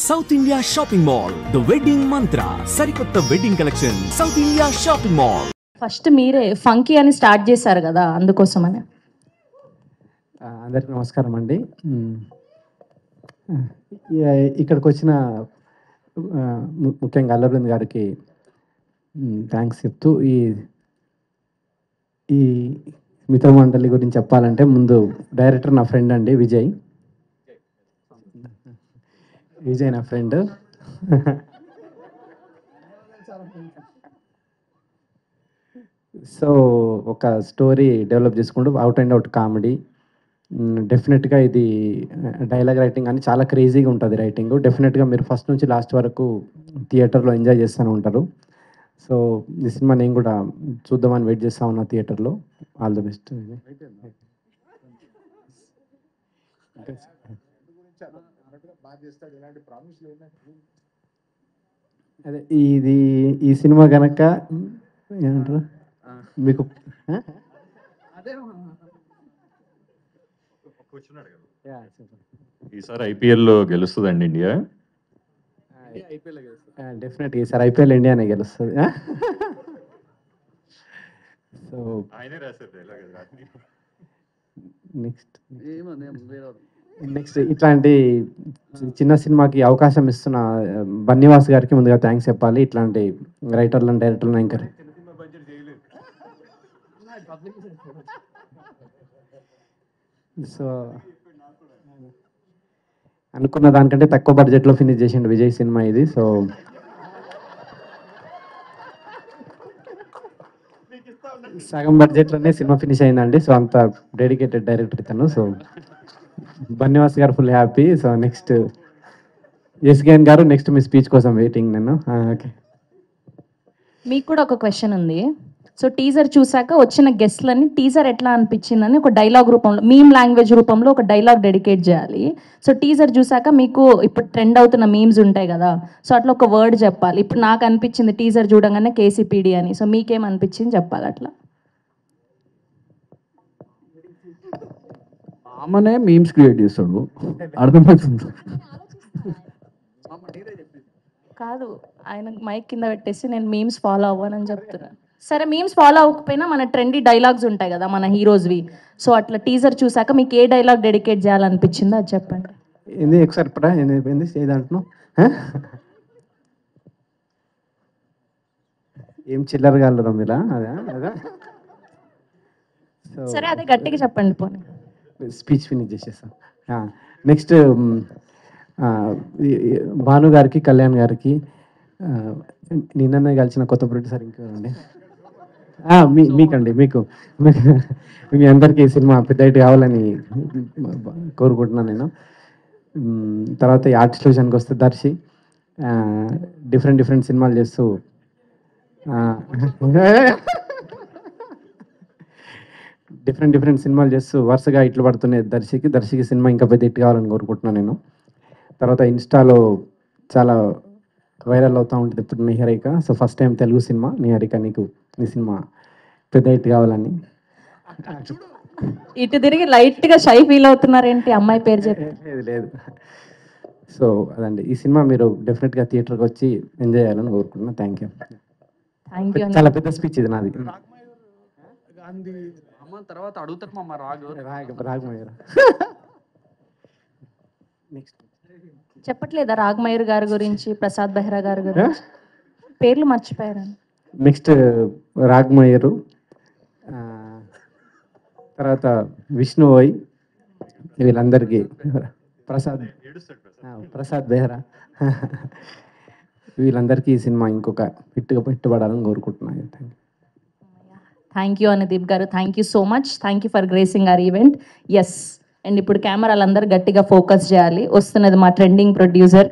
South India shopping mall the wedding మంత్ర సరికొత్త wedding collection south India shopping mall. First మీరే funky అని start చేశారు కదా, అందుకోసమని. అందరికీ నమస్కారం అండి. ఇక్కడికి వచ్చిన ముఖ్యంగా అల్లబృంద్ గారికి థ్యాంక్స్ చెప్తూ ఈ మిత్ర మండలి గురించి చెప్పాలంటే ముందు డైరెక్టర్ నా ఫ్రెండ్ అండి, విజయ్ నా ఫ్రెండ్. సో ఒక స్టోరీ డెవలప్ చేసుకుంటూ అవుట్ అండ్ అవుట్ కామెడీ. డెఫినెట్గా ఇది డైలాగ్ రైటింగ్ అని చాలా క్రేజీగా ఉంటుంది రైటింగ్. డెఫినెట్గా మీరు ఫస్ట్ నుంచి లాస్ట్ వరకు థియేటర్లో ఎంజాయ్ చేస్తూనే ఉంటారు. సో ఈ సినిమా నేను కూడా చూద్దామని వెయిట్ చేస్తా ఉన్నా థియేటర్లో. All the best. అదే ఈ సినిమా కనుక ఏమంటారు మీకు ఈసారి ఐపీఎల్లో గెలుస్తుందండి ఇండియా. డెఫినెట్గా ఈసారి ఐపీఎల్ ఇండియానే గెలుస్తుంది. సో నెక్స్ట్ ఇట్లాంటి చిన్న సినిమాకి అవకాశం ఇస్తున్న బన్నీవాస్ గారికి ముందుగా థ్యాంక్స్ చెప్పాలి. ఇట్లాంటి రైటర్లను డైరెక్టర్లను ఎంకరేజ్. సో అనుకున్న దానికంటే తక్కువ బడ్జెట్లో ఫినిష్ చేసిండు విజయ్ సినిమా ఇది. సో సగం బడ్జెట్లోనే సినిమా ఫినిష్ అయిందండి. సో అంత డెడికేటెడ్ డైరెక్టర్ ఇతను. సో బన్నివాస్ గారు full happy. So next SKN గారు, నెక్స్ట్ మీ స్పీచ్ కోసం వెయిటింగ్ నేను. ఓకే, మీకు కూడా ఒక క్వశ్చన్ ఉంది. సో టీజర్ చూసాక వచ్చిన గెస్ట్లని టీజర్ ఎట్లా అనిపించిందని ఒక డైలాగ్ రూపంలో, మీమ్ లాంగ్వేజ్ రూపంలో ఒక డైలాగ్ డెడికేట్ చేయాలి. సో టీజర్ చూసాక మీకు ఇప్పుడు ట్రెండ్ అవుతున్న మీమ్స్ ఉంటాయి కదా, సో అట్లా ఒక వర్డ్ చెప్పాలి. ఇప్పుడు నాకు అనిపించింది టీజర్ చూడంగానే కేసీపీడి అని. సో మీకేం అనిపించింది చెప్పాలి అట్లా. ఆమెనే మీమ్స్ క్రియేట్ చేస్తాడు, అర్థమవుతుంది కాదు, ఆయన మైక్ కింద పెట్టేసి నేను మీమ్స్ ఫాలో అవ్వనని చెప్తున్నాను. సరే, మీమ్స్ ఫాలో అవ్వకపోయినా మన ట్రెండీ డైలాగ్స్ ఉంటాయి కదా మన హీరోస్వి. సో అట్లా టీజర్ చూసాక మీకు ఏ డైలాగ్ డెడికేట్ చేయాలనిపించిందో అది చెప్పండి. ఏంది ఒకసారి పడా ఏంది ఏదంటున్నావు? ఏం చిల్లర గలరా మీరా? అదా అదా సరే, అదే గట్టిగా చెప్పండి పోనీ. స్పీచ్ ఫినిష్ చేసేస్తాం. నెక్స్ట్ భాను గారికి, కళ్యాణ్ గారికి, నిన్ననే కలిసిన కొత్త ప్రొడ్యూసర్ ఇంకెవరండి, మీకండి, మీకు మీ అందరికీ ఈ సినిమా పెద్ద హిట్ కావాలని కోరుకుంటున్నాను నేను. తర్వాత ఈ ఆర్టిస్ట్ విషయానికి వస్తే దర్శి డిఫరెంట్ సినిమాలు చేస్తూ డిఫరెంట్ సినిమాలు చేస్తూ వరుసగా ఇట్లు పడుతున్నాయి దర్శికి సినిమా ఇంకా పెద్ద హిట్ కావాలని కోరుకుంటున్నాను నేను. తర్వాత ఇన్స్టాలో చాలా వైరల్ అవుతూ ఉంటుంది ఇప్పుడు Niharika. So first time Telugu cinema Niharika, నీకు ఈ సినిమా పెద్ద హిట్ కావాలని. ఇటు తిరిగి లైట్గా షై ఫీల్ అవుతున్నారేంటి అమ్మాయి పేరు చెప్పి? లేదు. సో అదండి, ఈ సినిమా మీరు డెఫినెట్గా థియేటర్కి వచ్చి ఎంజాయ్ చేయాలని కోరుకుంటున్నాను. Thank you. చాలా పెద్ద స్పీచ్ ఇది నాది. తర్వాత అడుగుతారు మా రాగమయ్యారు. నెక్స్ట్ చెప్పట్లేదా రాగమయూర్ గారి గురించి, ప్రసాద్ బెహ్రా గారి గురించి? పేర్లు మర్చిపోయారు. నెక్స్ట్ రాగమయ్యరు, తర్వాత విష్ణువోయ్, వీళ్ళందరికీ, ప్రసాద్ బెహ్రా, వీళ్ళందరికీ ఈ సినిమా ఇంకొక హిట్పడాలని కోరుకుంటున్నాను. Thank you Anudeep garu. Thank you so much. Thank you for gracing our event. Yes, and ఇప్పుడు కెమెరాలు అందరూ గట్టిగా ఫోకస్ చేయాలి. వస్తున్నది మా ట్రెండింగ్ ప్రొడ్యూసర్